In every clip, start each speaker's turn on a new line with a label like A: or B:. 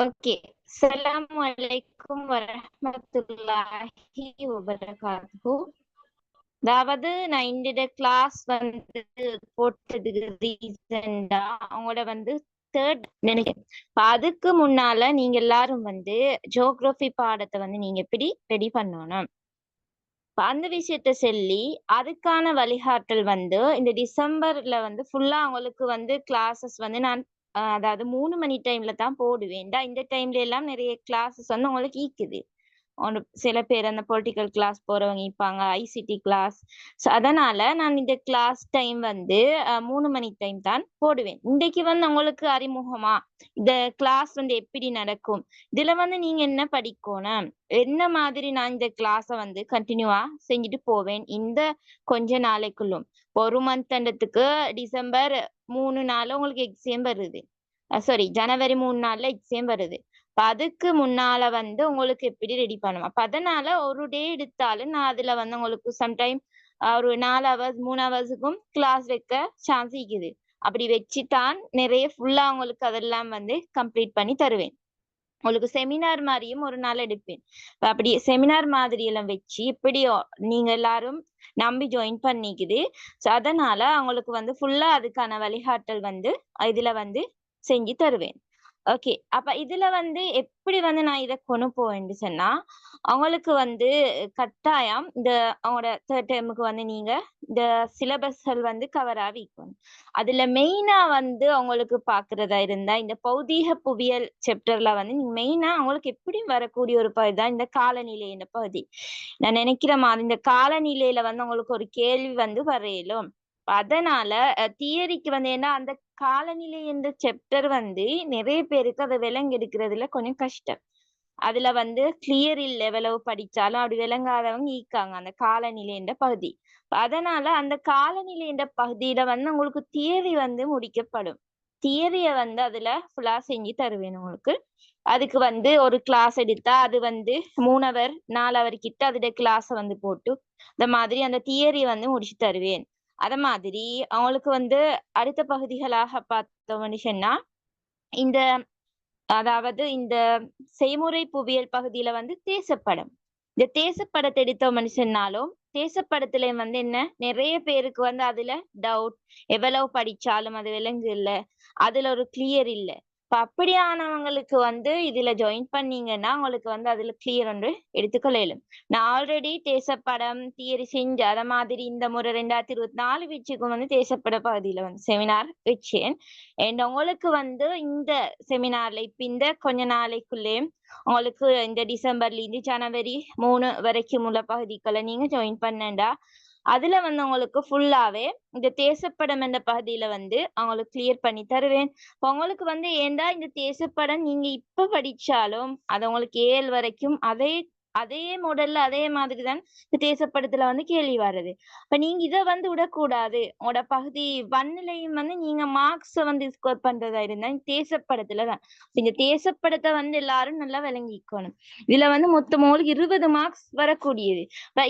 A: Okay. அஸ்ஸலாமு அலைக்கும் வரஹ்மத்துல்லாஹி வபரகாத்துஹு. அதாவது நான் இந்த கிளாஸ் வந்து போட்டதுக்கு ரீசன்டா அவங்களோட வந்து தேர்ட் நினைக்கிறேன். அதுக்கு முன்னால நீங்க எல்லாரும் வந்து ஜியோகிராஃபி பாடத்தை வந்து நீங்க எப்படி ரெடி பண்ணணும், அந்த விஷயத்த சொல்லி அதுக்கான வழிகாட்டல் வந்து இந்த டிசம்பர்ல வந்து ஃபுல்லா அவங்களுக்கு வந்து கிளாஸஸ் வந்து நான் அதாவது 3 மணி டைம்ல தான் போடுவேன். இந்த டைம்ல எல்லாம் நிறைய கிளாஸஸ் வந்து உங்களுக்கு ஈக்குது. சில பேர் அந்த பொலிட்டிக்கல் கிளாஸ் போறவங்க இருப்பாங்க, ஐசிடி கிளாஸ். அதனால நான் இந்த கிளாஸ் டைம் வந்து 3 மணி டைம் தான் போடுவேன். இன்னைக்கு வந்து உங்களுக்கு அறிமுகமா இந்த கிளாஸ் வந்து எப்படி நடக்கும், இதுல வந்து நீங்க என்ன படிக்கணும், என்ன மாதிரி நான் இந்த கிளாஸ வந்து கண்டினியூவா செஞ்சுட்டு போவேன் இந்த கொஞ்ச நாளைக்குள்ளும். ஒரு மந்த் டிசம்பர் 3 நாள் உங்களுக்கு எக்ஸாம் வருது. சாரி, ஜனவரி 3 நாள்ல எக்ஸாம் வருது. அதுக்கு முன்னால வந்து உங்களுக்கு எப்படி ரெடி பண்ணுவேன். அப்ப அதனால ஒரு டே எடுத்தாலும் நான் அதுல வந்து உங்களுக்கு சம்டைம் ஒரு 4 ஹவர்ஸ் 3 ஹவர்ஸுக்கும் கிளாஸ் வைக்க சான்ஸ் இருக்குது. அப்படி வச்சுதான் நிறைய ஃபுல்லா உங்களுக்கு அதெல்லாம் வந்து கம்ப்ளீட் பண்ணி தருவேன். உங்களுக்கு செமினார் மாதிரியும் ஒரு நாள் எடுப்பேன். அப்படி செமினார் மாதிரி எல்லாம் வச்சு இப்படியோ நீங்க எல்லாரும் நம்பி ஜாயின் பண்ணிக்குது. அதனால அவங்களுக்கு வந்து ஃபுல்லா அதுக்கான வழிகாட்டல் வந்து இதுல வந்து செஞ்சு தருவேன். ஓகே. அப்ப இதுல வந்து எப்படி வந்து நான் இத கொண்டு போவேன்னு சொன்னா, அவங்களுக்கு வந்து கட்டாயம் இந்த அவங்களோட தேர்ட் டெர்முக்கு வந்து நீங்க இந்த சிலபஸ்கள் வந்து கவர் ஆகிக்கணும். அதுல மெயினா வந்து அவங்களுக்கு பாக்குறதா இருந்தா இந்த பௌதீக புவியியல் சாப்டர்ல வந்து நீங்க மெயினா அவங்களுக்கு எப்படி வரக்கூடிய ஒரு பகுதி தான் இந்த காலநிலை என்ற பகுதி. நான் நினைக்கிற மாதிரி இந்த காலநிலையில வந்து உங்களுக்கு ஒரு கேள்வி வந்து வரையலும். அதனால தியரிக்கு வந்து ஏன்னா அந்த காலநிலை என்ற சாப்டர் வந்து நிறைய பேருக்கு அதை விளங்கெடுக்கிறதுல கொஞ்சம் கஷ்டம். அதுல வந்து கிளியர் இல்ல, எவ்வளவு படிச்சாலும் அப்படி விளங்காதவங்க ஈக்காங்க அந்த காலநிலை என்ற பகுதி. அதனால அந்த காலநிலை என்ற பகுதியில வந்து உங்களுக்கு தியரி வந்து முடிக்கப்படும். தியரிய வந்து அதுல ஃபுல்லா செஞ்சு தருவேன் உங்களுக்கு. அதுக்கு வந்து ஒரு கிளாஸ் எடுத்தா அது வந்து 3 ஹவர் 4 ஹவர் கிட்ட அதோட கிளாஸ வந்து போட்டு இந்த மாதிரி அந்த தியரி வந்து முடிச்சு தருவேன். அத மாதிரி அவங்களுக்கு வந்து அடுத்த பகுதிகளாக பார்த்தோம்னு சொன்னா இந்த அதாவது இந்த செய்முறை புவியியல் பகுதியில வந்து தேசப்படம். இந்த தேசப்படத்தை எடுத்தோம்னு சொன்னாலும் தேசப்படத்துல வந்து என்ன நிறைய பேருக்கு வந்து அதுல டவுட், எவ்வளவு படிச்சாலும் அது விளங்கு இல்ல, அதுல ஒரு கிளியர் இல்ல. இப்ப அப்படியானவங்களுக்கு வந்து இதுல ஜாயின் பண்ணீங்கன்னா உங்களுக்கு வந்து அதுல கிளியர் ஒன்று எடுத்துக்கொள்ள இயலும். நான் ஆல்ரெடி தேசப்படம் தியரி செஞ்சு அத மாதிரி இந்த முறை 2024 வச்சுக்கும் வந்து தேசப்பட பகுதியில வந்து செமினார் வச்சேன். and உங்களுக்கு வந்து இந்த செமினார்ல இப்ப இந்த கொஞ்ச நாளைக்குள்ளே உங்களுக்கு இந்த டிசம்பர்ல இருந்து ஜனவரி 3 வரைக்கும் உள்ள பகுதிகளை நீங்க ஜாயின் பண்ணண்டா அதுல வந்து உங்களுக்கு ஃபுல்லாவே இந்த தேசப்படம் என்ற பகுதியில வந்து அவங்களுக்கு கிளியர் பண்ணி தருவேன். உங்களுக்கு வந்து ஏண்டா இந்த தேசப்படம் நீங்க இப்ப படிச்சாலும் அது உங்களுக்கு 7 வரைக்கும் அதே அதே மாடல்ல அதே மாதிரிதான் இந்த தேசப்படத்துல வந்து கேள்வி வர்றது. இப்ப நீங்க இதை வந்து விடக்கூடாது. உங்களோட பகுதி 1லயும் வந்து நீங்க மார்க்ஸ் வந்து ஸ்கோர் பண்றதா இருந்தா இந்த தேசப்படத்துலதான். இந்த தேசப்படத்தை வந்து எல்லாரும் நல்லா விளங்கிக்கணும். இதுல வந்து மொத்தம் உங்களுக்கு 20 மார்க்ஸ் வரக்கூடியது.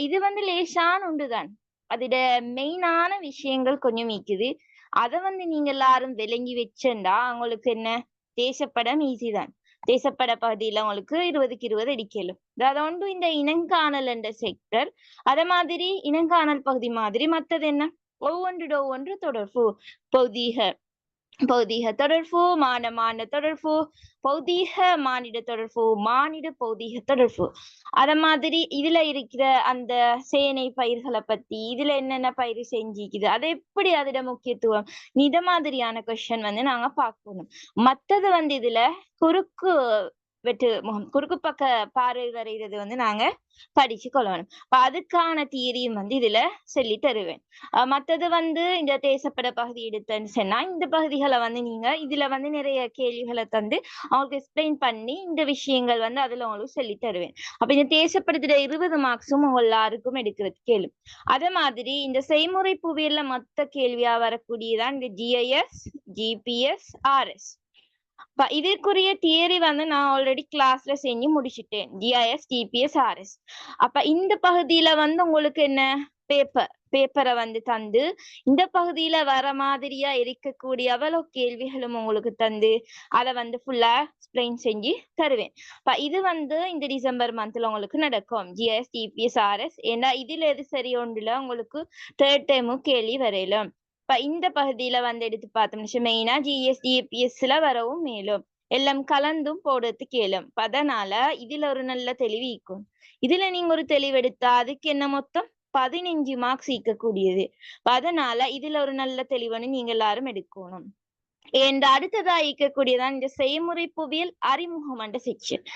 A: இது வந்து லேசான ஒன்றுதான். அதோட மெயினான விஷயங்கள் கொஞ்சம் இருக்குது. அதை வந்து நீங்க எல்லாரும் விளங்கி வச்சுண்டா உங்களுக்கு என்ன தேசப்படம் ஈஸி தான். தேசப்பட பகுதியில உங்களுக்கு 20க்கு 20 அடிக்கலும். அதாவது ஒன்று இந்த இனங்காணல் என்ற செக்டர், அத மாதிரி இனங்காணல் பகுதி மாதிரி மற்றது என்ன ஒவ்வொன்று தொடர்பு. பௌதீக பௌதீக தொடர்பு, மானமான தொடர்பு, பௌதீக மானிட தொடர்பு, மானிட பௌதீக தொடர்பு. அத மாதிரி இதுல இருக்கிற அந்த சேனை பயிர்களை பத்தி இதுல என்னென்ன பயிர் செஞ்சிக்குது, அது எப்படி அதோட முக்கியத்துவம், இத மாதிரியான கொஸ்டின் வந்து நாங்க பார்க்கணும். மத்தது வந்து இதுல குறுக்கு வெட்டு முகம் குறுக்கு பக்க பார்வை வரைகிறது வந்து நாங்க படிச்சு கொள்ளணும். அதுக்கான தியரியும் வந்து இதுல சொல்லி தருவேன். மத்தது வந்து இந்த தேசப்பட பகுதி எடுத்தேன்னு சொன்னா இந்த பகுதிகளை வந்து நீங்க இதுல வந்து நிறைய கேள்விகளை தந்து அவங்களுக்கு எக்ஸ்பிளைன் பண்ணி இந்த விஷயங்கள் வந்து அதுல உங்களுக்கு சொல்லி தருவேன். அப்ப இந்த தேசப்படத்துல 20 மார்க்ஸும் உங்க எல்லாருக்கும் எடுக்கிறது கேள்வி. அதே மாதிரி இந்த செய்முறை புவியியல்ல மொத்த கேள்வியா வரக்கூடியதான் இந்த ஜிஐஎஸ், ஜிபிஎஸ், ஆர்எஸ். இதற்குரிய தியரி வந்து நான் ஆல்ரெடி கிளாஸ்ல செஞ்சு முடிச்சுட்டேன். GIS, GPS, RS. அப்ப இந்த பகுதியில வந்து உங்களுக்கு என்ன பேப்பரை வந்து தந்து இந்த பகுதியில வர மாதிரியா இருக்கக்கூடிய அவ்வளவு கேள்விகளும் உங்களுக்கு தந்து அதை வந்து ஃபுல்லா எக்ஸ்பிளைன் செஞ்சு தருவேன். இது வந்து இந்த டிசம்பர் மந்த்ல உங்களுக்கு நடக்கும் ஜிஎஸ் டிபிஎஸ் ஆர்எஸ். ஏன்னா இதுல எது சரி ஒன்றுல உங்களுக்கு தேர்ட் டைமும் கேள்வி வரையிலும். இந்த பகுதியில வந்து எடுத்து பார்த்தோம்னா மெயினா ஜிஎஸ் டிபிஎஸ்ல வரவும் மேலும் எல்லாம் கலந்தும் போடுறது கேளும். அதனால இதுல ஒரு நல்ல தெளிவு இருக்கும். இதுல நீங்க ஒரு தெளிவெடுத்தா அதுக்கு என்ன மொத்தம் 15 மார்க்ஸ் ஈக்கக்கூடியது. அதனால இதுல ஒரு நல்ல தெளிவுன்னு நீங்க எல்லாரும் எடுக்கணும். அடுத்ததா ஈக்கக்கூடியதான் இந்த செய்முறை புவியியல் அறிமுகம் என்ற செக்ஷன்.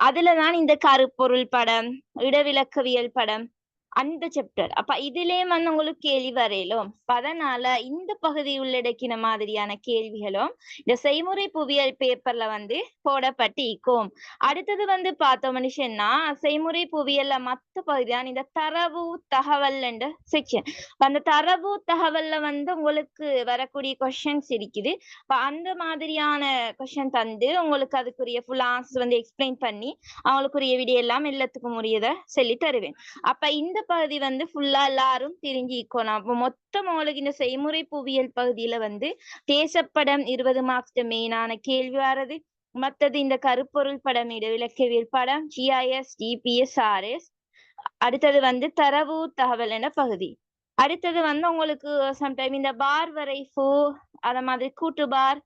A: அதுலதான் இந்த கருப்பொருள் படம், இடவிலக்கவியல் படம், அந்த சாப்டர். இதுலயே வந்து உங்களுக்கு கேள்வி வரையிலும். அதனால இந்த பகுதி உள்ளடக்கின மாதிரியான கேள்விகளும் இந்த செய்முறை புவியியல் பேப்பர்ல வந்து போடப்பட்டு இருக்கும். அடுத்தது வந்து பார்த்தோம் மனுஷன்னா செய்முறை புவியியல்ல மத்த பகுதியான இந்த தரவு தகவல் என்ற செக்ஷன். அந்த தரவு தகவல்ல வந்து உங்களுக்கு வரக்கூடிய கொஸ்டின்ஸ் இருக்குது. அந்த மாதிரியான கொஸ்டின் தந்து உங்களுக்கு அதுக்குரிய ஃபுல் ஆன்சர் வந்து எக்ஸ்பிளைன் பண்ணி அவங்களுக்குரிய விடை எல்லாம் எல்லாத்துக்கும் உரியதை சொல்லி தருவேன். இந்த பகுதி வந்து ஃபுல்லா எல்லாரும் தெரிஞ்சுக்கணும். அப்போ மொத்தம் உங்களுக்கு இந்த செய்முறை புவியியல் பகுதியில வந்து தேசப்படம் 20 மார்க்ஸ் மெயினான கேள்வி வர்றது. மற்றது இந்த கருப்பொருள் படம், இடவிலக்கவியல் படம், ஜிஐஎஸ் டிபிஎஸ் ஆர்எஸ். அடுத்தது வந்து தரவு தகவல் என்ற பகுதி. அடுத்தது வந்து உங்களுக்கு சம்டைம் இந்த பார் வரைஃபு, அத மாதிரி கூட்டு பார்,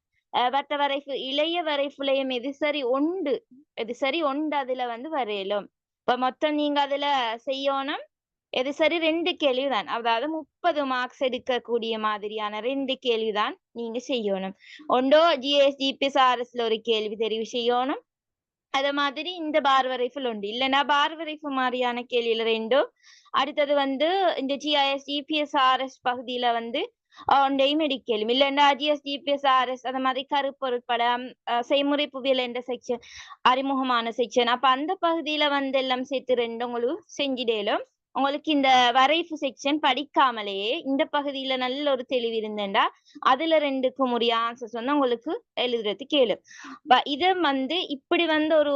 A: வட்ட வரைஃபு, இளைய வரைஃபுலையும் எது சரி ஒன்று அதுல வந்து வரையலும். மொத்தம் நீங்க அதுல செய்யணும் எது சரி 2 கேள்விதான். அதாவது 30 மார்க்ஸ் எடுக்கக்கூடிய மாதிரியான 2 கேள்விதான் நீங்க செய்யணும். ஒன்றோ ஜிஎஸ் டிபிஎஸ் ஆர்எஸ்ல ஒரு கேள்வி தெரிவு செய்யணும். அத மாதிரி இந்த பார் வரைஃபுல் உண்டு. இல்லைன்னா பார் வரைஃபு மாதிரியான கேள்வியில 2. அடுத்தது வந்து இந்த ஜிஐஎஸ் டிபிஎஸ் ஆர்எஸ் பகுதியில வந்து ஒன்றையும் எடுக்கலும். இல்லைன்னா ஜிஎஸ் டிபிஎஸ் ஆர்எஸ் அந்த மாதிரி கருப்பொருள் படம், செய்முறை புவியியல் என்ற செக்ஷன், அறிமுகமான செக்ஷன். அந்த பகுதியில வந்து எல்லாம் சேர்த்து 2 உங்களுக்கு செஞ்சிடலும். உங்களுக்கு இந்த வரைஃபு செக்ஷன் படிக்காமலேயே இந்த பகுதியில நல்ல ஒரு தெளிவு இருந்தேன்டா அதுல 2க்கும் உரிய ஆன்சர்ஸ் வந்து உங்களுக்கு எழுதுறது கேளு. இத வந்து இப்படி வந்து ஒரு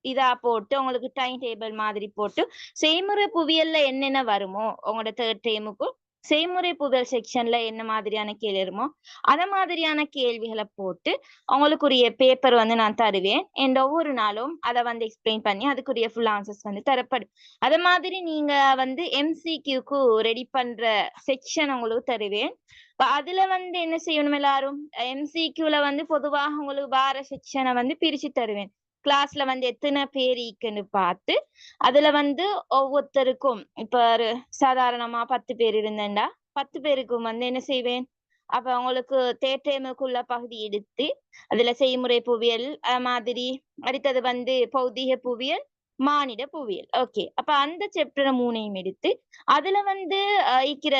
A: இதா போட்டு உங்களுக்கு டைம் டேபிள் மாதிரி போட்டு செய்முறை புவியியல்ல என்னென்ன வருமோ உங்களோட தேர்ட் டைமுக்கு செய்முறை புவியியல் செக்ஷன்ல என்ன மாதிரியான கேள்வி வருமோ அத மாதிரியான கேள்விகளை போட்டு அவங்களுக்குரிய பேப்பர் வந்து நான் தருவேன். ஒவ்வொரு நாளும் அதை வந்து எக்ஸ்பிளைன் பண்ணி அதுக்குரிய ஃபுல் ஆன்சர்ஸ் வந்து தரப்படும். அத மாதிரி நீங்க வந்து எம்சிக்யூக்கு ரெடி பண்ற செக்ஷன் உங்களுக்கு தருவேன். அதுல வந்து என்ன செய்யணும், எல்லாரும் எம்சிக்யூல வந்து பொதுவாக உங்களுக்கு வார செக்ஷனை வந்து பிரிச்சு தருவேன். கிளாஸ்ல வந்து எத்தனை பேர் இருக்குன்னு பார்த்து அதுல வந்து ஒவ்வொருத்தருக்கும் இப்ப சாதாரணமா 10 பேர் இருந்தேன்டா 10 பேருக்கும் வந்து என்ன செய்வேன், அப்ப அவங்களுக்கு தேர்ட் பகுதி எடுத்து அதுல செய்முறை புவியியல் மாதிரி, அடுத்தது வந்து பௌதிக புவியியல், மானிட புவியியல். ஓகே, அப்ப அந்த சாப்டர் 3ஐயும் எடுத்து அதுல வந்து இருக்கிற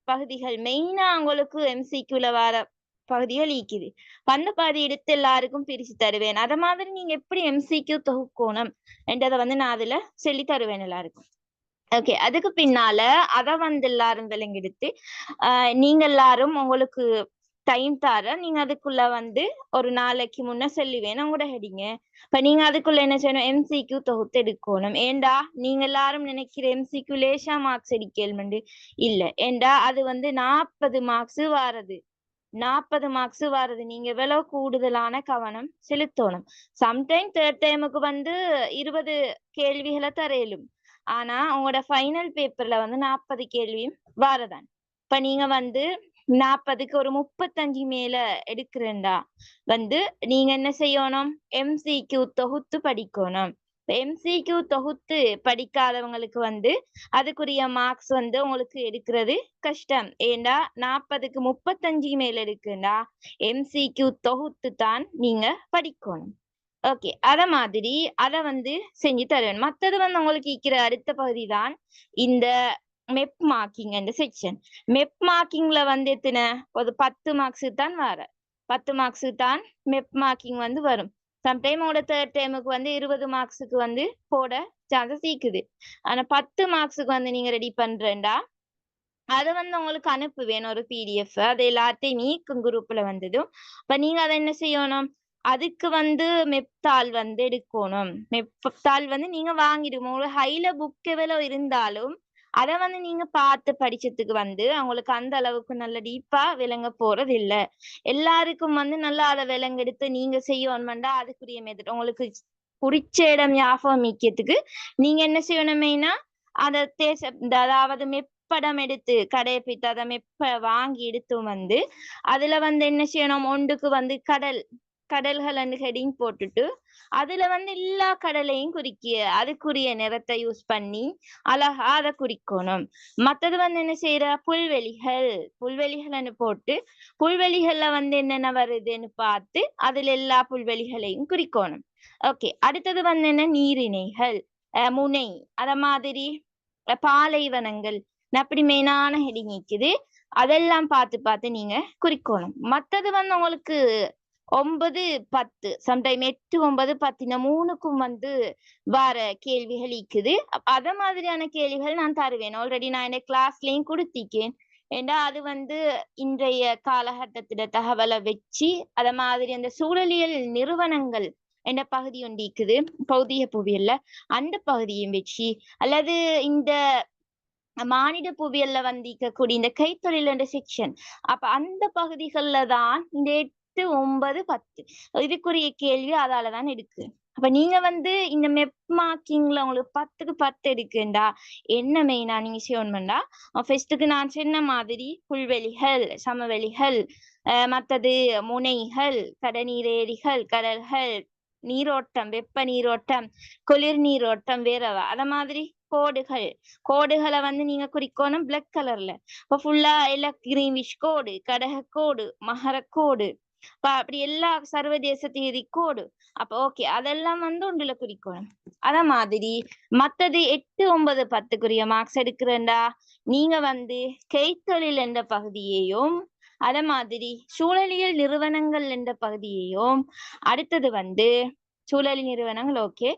A: பகுதிகள் மெயினா அவங்களுக்கு எம்சிக்யூல வர பகுதிகள் ஈக்குது. அந்த பகுதி எடுத்து எல்லாருக்கும் பிரிச்சு தருவேன். அத மாதிரி நீங்க எப்படி எம்சிக்யூ தொகுக்கணும் என்றதை வந்து நான் அதுல சொல்லி தருவேன் எல்லாருக்கும். ஓகே, அதுக்கு பின்னால அத வந்து எல்லாரும் விளங்கெடுத்து நீங்க எல்லாரும் உங்களுக்கு டைம் தர நீங்க அதுக்குள்ள வந்து ஒரு நாளைக்கு முன்ன சொல்லுவேன் உங்களோட ஹெடிங்க. இப்ப நீங்க அதுக்குள்ள என்ன செய்யணும், எம்சிக்யூ தொகுத்து எடுக்கணும். ஏண்டா நீங்க எல்லாரும் நினைக்கிற எம்சிக்யூ லேசா மார்க்ஸ் எடுக்கலுமெண்டு இல்ல. ஏண்டா அது வந்து 40 மார்க்ஸ் வாரது. 40 மார்க்ஸ் வருது. நீங்க எவ்வளவு கூடுதலான கவனம் செலுத்தணும். சம்டைம் தேர்ட் டைமுக்கு வந்து 20 கேள்விகளை தரையிலும். ஆனா உங்களோட ஃபைனல் பேப்பர்ல வந்து 40 கேள்வியும் வாரதான். இப்ப நீங்க வந்து 40க்கு ஒரு 35 மேல எடுக்கிறேன்டா வந்து நீங்க என்ன செய்யணும், எம்சிக்யூ தொகுத்து படிக்கணும். எம்சிக்யூ தொகுத்து படிக்காதவங்களுக்கு வந்து அதுக்குரிய மார்க்ஸ் வந்து உங்களுக்கு எடுக்கிறது கஷ்டம். ஏண்டா 40க்கு 35 மேல இருக்குண்டா எம்சிக்யூ தொகுத்து தான் நீங்க படிக்கணும். ஓகே, அத மாதிரி அத வந்து செஞ்சு தருவேன். மத்தது வந்து உங்களுக்கு இருக்கிற அடுத்த பகுதி தான் இந்த மெப் மார்க்கிங் என்ற செக்ஷன். மெப் மார்க்கிங்ல வந்து எத்தனை ஒரு 10 மார்க்ஸ் தான் வர 10 மார்க்ஸ் தான் மெப் மார்க்கிங் வந்து வரும். சம்டைம் உங்களோட தேர்ட் டைமுக்கு வந்து 20 மார்க்ஸுக்கு வந்து போட சான்சஸ் இருக்குது. ஆனா 10 மார்க்ஸுக்கு வந்து நீங்க ரெடி பண்றேன்டா அதை வந்து உங்களுக்கு அனுப்புவேன் ஒரு பிடிஎஃப். அது எல்லாத்தையும் நீக்கும் குரூப்ல வந்ததும். இப்ப நீங்க அதை என்ன செய்யணும், அதுக்கு வந்து மெப்தாள் வந்து எடுக்கணும். மெப்தாள் வந்து நீங்க வாங்கிடுவோம். உங்களுக்கு ஹைல புக் எவ்வளவு இருந்தாலும் அத வந்து நீங்க பார்த்து படிச்சதுக்கு வந்து அவங்களுக்கு அந்த அளவுக்கு நல்ல டீப்பா விளங்க போறது இல்ல. எல்லாருக்கும் வந்து நல்லா அதை விளங்கெடுத்து நீங்க செய்யணும்டா அதுக்குரிய மெத்தட் உங்களுக்கு குறிச்ச இடம் ஞாபகம் மிக்கிறதுக்கு நீங்க என்ன செய்யணும் மெயினா அதை அதாவது மெப்படம் எடுத்து கடையை போயிட்டு அதை மெப்ப வாங்கி எடுத்து வந்து அதுல வந்து என்ன செய்யணும் ஒன்றுக்கு வந்து கடல்கள் ஹெடிங் போட்டுட்டு அதுல வந்து எல்லா கடலையும் அதுக்குரிய நிறத்தை யூஸ் பண்ணி அழகா அதை குறிக்கணும். மத்தது வந்து என்ன செய்யற புல்வெளிகள்னு போட்டு புல்வெளிகள்ல வந்து என்னென்ன வருதுன்னு பார்த்து அதுல எல்லா புல்வெளிகளையும் குறிக்கணும். ஓகே, அடுத்தது வந்து என்ன நீரிணைகள், முனை, அத மாதிரி பாலைவனங்கள் அப்படி மெயினான ஹெடிங் இருக்குது. அதெல்லாம் பார்த்து நீங்க குறிக்கணும். மத்தது வந்து உங்களுக்கு 9, 10 சம்டைம் 8, 9, 10 இந்த 3க்கும் வந்து வர கேள்விகள் இருக்குது. அத மாதிரியான கேள்விகள் நான் தருவேன். ஆல்ரெடி நான் என்ன கிளாஸ்லயும் கொடுத்திருக்கேன். ஏன்னா அது வந்து இன்றைய காலகட்டத்தில தகவலை வச்சு அத மாதிரி அந்த சூழலியல் நிறுவனங்கள் என்ற பகுதி ஒன்று இருக்குது பௌதிக புவியல்ல, அந்த பகுதியும் வச்சு அல்லது இந்த மானிட புவியல்ல வந்து இருக்கக்கூடிய இந்த கைத்தொழில் என்ற செக்ஷன் அப்ப அந்த பகுதிகள்ல தான் இந்த 8, 9, 10 இதுக்குரிய கேள்வி அதாலதான் இருக்கு. அப்ப நீங்க வந்து இந்த மெப் மார்க்கிங்ல உங்களுக்கு 10க்கு 10 எடுக்குண்டா என்ன மெயினா நீங்க செய்யணும்டா ஃபர்ஸ்ட்டுக்கு நான் சொன்ன மாதிரி புல்வெளிகள், சமவெளிகள், மற்றது முனைகள், கடநீரேரிகள், கடல்கள், நீரோட்டம், வெப்ப நீரோட்டம், குளிர் நீரோட்டம், வேறவா அத மாதிரி கோடுகளை வந்து நீங்க குறிக்கணும் பிளாக் கலர்ல. இப்ப ஃபுல்லா எல்லாம் கிரீன்விஷ் கோடு, கடக கோடு, மகரக்கோடு, அப்படி எல்லா சர்வதேச தேதி கோடு. அப்ப ஓகே, அதெல்லாம் வந்து ஒன்றுல குறிக்கணும். அத மாதிரி மத்தது 8, 9, 10க்குரிய மார்க்ஸ் எடுக்கிறேன்டா நீங்க வந்து கைத்தொழில் என்ற பகுதியையும் அத மாதிரி சூழலியல் நிறுவனங்கள் என்ற பகுதியையும் அடுத்தது வந்து சூழலியல் நிறுவனங்கள் ஓகே,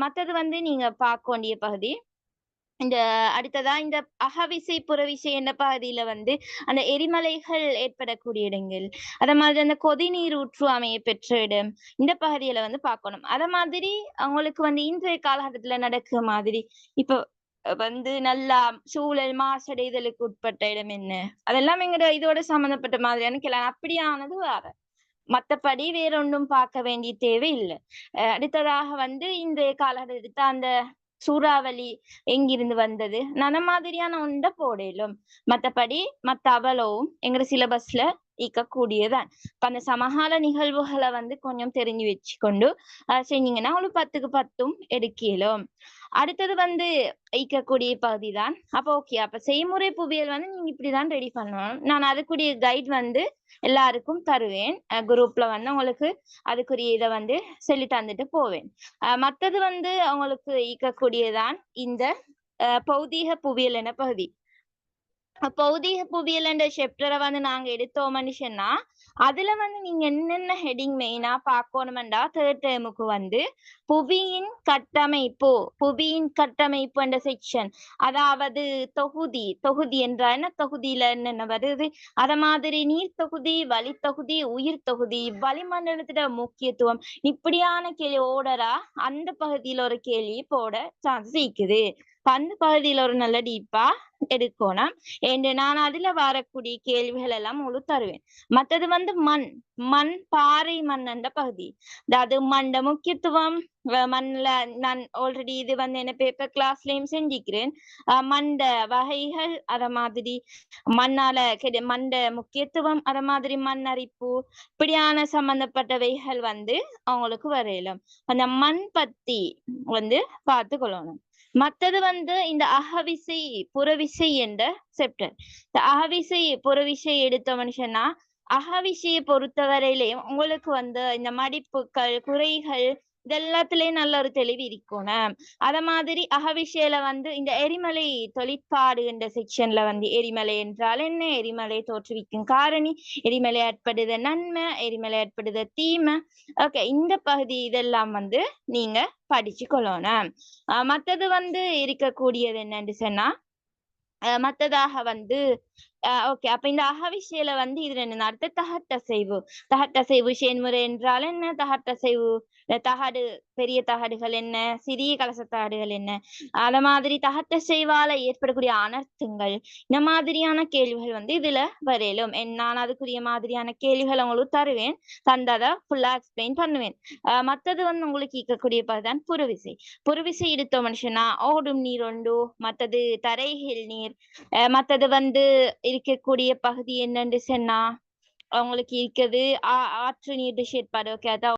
A: மத்தது வந்து நீங்க பார்க்க வேண்டிய பகுதி இந்த அடுத்ததா இந்த அகவிசை புறவிசை என்ற பகுதியில வந்து அந்த எரிமலைகள் ஏற்படக்கூடிய இடங்கள், அத மாதிரி அந்த கொதிநீர் ஊற்று அமைய பெற்ற இடம், இந்த பகுதியில வந்து பார்க்கணும். அத மாதிரி அவங்களுக்கு வந்து இன்றைய காலகட்டத்துல நடக்கிற மாதிரி இப்ப வந்து நல்லா சூழல் மாசடைதலுக்கு உட்பட்ட இடம் என்ன, அதெல்லாம் எங்க இதோட சம்பந்தப்பட்ட மாதிரியான கேள்வி. அப்படியானது வேற, மத்தபடி வேற ஒன்றும் பார்க்க வேண்டிய தேவை இல்லை. அடுத்ததாக வந்து இன்றைய காலகட்டத்த அந்த சூறாவளி எங்கிருந்து வந்தது நன மாதிரியான ஒன்றை போடலும். மத்தபடி மத்த அவ்வளவும் எங்க சிலபஸ்ல ஈக்கக்கூடியதான். இப்ப அந்த சமகால நிகழ்வுகளை வந்து கொஞ்சம் தெரிஞ்சு வச்சுக்கொண்டு செஞ்சீங்கன்னா உங்களுக்கு 10க்கு 10 எடுக்கலும். அடுத்தது வந்து ஈக்கக்கூடிய பகுதி தான். அப்ப ஓகே, அப்ப செய்முறை புவியியல் வந்து நீங்க இப்படிதான் ரெடி பண்ணணும். நான் அதுக்குரிய கைட் வந்து எல்லாருக்கும் தருவேன். குரூப்ல வந்து உங்களுக்கு அதுக்குரிய இதை வந்து சொல்லி தந்துட்டு போவேன். மத்தது வந்து அவங்களுக்கு ஈக்கக்கூடியதான் இந்த பௌதீக புவியியல் என பகுதி. பௌதீக புவியியல் என்ற செப்டரை வந்து நாங்க எடுத்தோம்னு சொன்னா அதுல வந்து நீங்க என்னென்ன ஹெடிங் மெயினா பார்க்கணும்டா தேர்ட் டேர்முக்கு வந்து புவியின் கட்டமைப்பு என்ற செக்ஷன், அதாவது தொகுதி என்றால் என்ன, தொகுதியில என்னென்ன வருது, அத மாதிரி நீர் தொகுதி, வழித்தொகுதி, உயிர் தொகுதி, வளிமண்டலத்திட முக்கியத்துவம், இப்படியான கேள்வி ஓடரா அந்த பகுதியில ஒரு கேள்வி போட சான்ஸ் இருக்குது. அந்த பகுதியில ஒரு நல்ல டீப்பா எடுக்கணும். என்று நான் அதுல வரக்கூடிய கேள்விகள் எல்லாம் உங்களுக்கு தருவேன். மற்றது வந்து பாறை மண் என்ற பகுதி, அதாவது மண்ட முக்கியத்துவம், மண்ல நான் ஆல்ரெடி இது வந்து என்ன பேப்பர் கிளாஸ்லயும் செஞ்சுக்கிறேன். மண்ட வகைகள், அத மாதிரி மண்ட முக்கியத்துவம், அத மாதிரி மண் அரிப்பு, இப்படியான சம்பந்தப்பட்டவைகள் வந்து அவங்களுக்கு வரையலாம். அந்த மண் பத்தி வந்து பார்த்து கொள்ளணும். மற்றது வந்து இந்த அகவிசை புறவிசை என்ற செப்டர். இந்த அகவிசை புறவிசை எடுத்த மனுஷன்னா அகவிசையை பொறுத்தவரையிலையும் உங்களுக்கு வந்து இந்த மடிப்புகள், குறைகள் இதெல்லாத்துலயும் நல்ல ஒரு தெளிவு இருக்கணும். அத மாதிரி அகவிசையில வந்து இந்த எரிமலை தொழிற்பாடு என்ற செக்ஷன்ல வந்து எரிமலை என்றால் என்ன, எரிமலை தோற்றுவிக்கும் காரணி, எரிமலை ஏற்படுத நன்மை, எரிமலை ஏற்படுத தீமை, ஓகே, இந்த பகுதி இதெல்லாம் வந்து நீங்க படிச்சு கொள்ளணும். மற்றது வந்து இருக்கக்கூடியது என்னன்னு சொன்னா மற்றதாக வந்து ஓகே. அப்ப இந்த அகவிசையில வந்து இது 2 அடுத்து தகட்டசைவு. தகட்டசைவு செயன்முறை என்றால் என்ன? தகட்டசைவு தகடு பெரிய தகடுகள் என்ன? சிறிய கலச தகடுகள் என்ன? அத மாதிரி தகட்டசைவால ஏற்படக்கூடிய அனர்த்தங்கள், இந்த மாதிரியான கேள்விகள் வந்து இதுல வரையலும். நான் அதுக்குரிய மாதிரியான கேள்விகள் உங்களுக்கு தருவேன். தந்தத ஃபுல்லா எக்ஸ்பிளைன் பண்ணுவேன். மத்தது வந்து உங்களுக்கு கேட்கக்கூடிய பகுதிதான் புறவிசை. புறவிசை எடுத்தோம் மனுஷனா ஓடும் நீர் உண்டு, மத்தது தரையில் நீர், மத்தது வந்து இருக்கக்கூடிய பகுதி என்னன்னு சொன்னா உங்களுக்கு இருக்குது ஆற்று நீர் செயற்பாடு. ஓகே, அதான்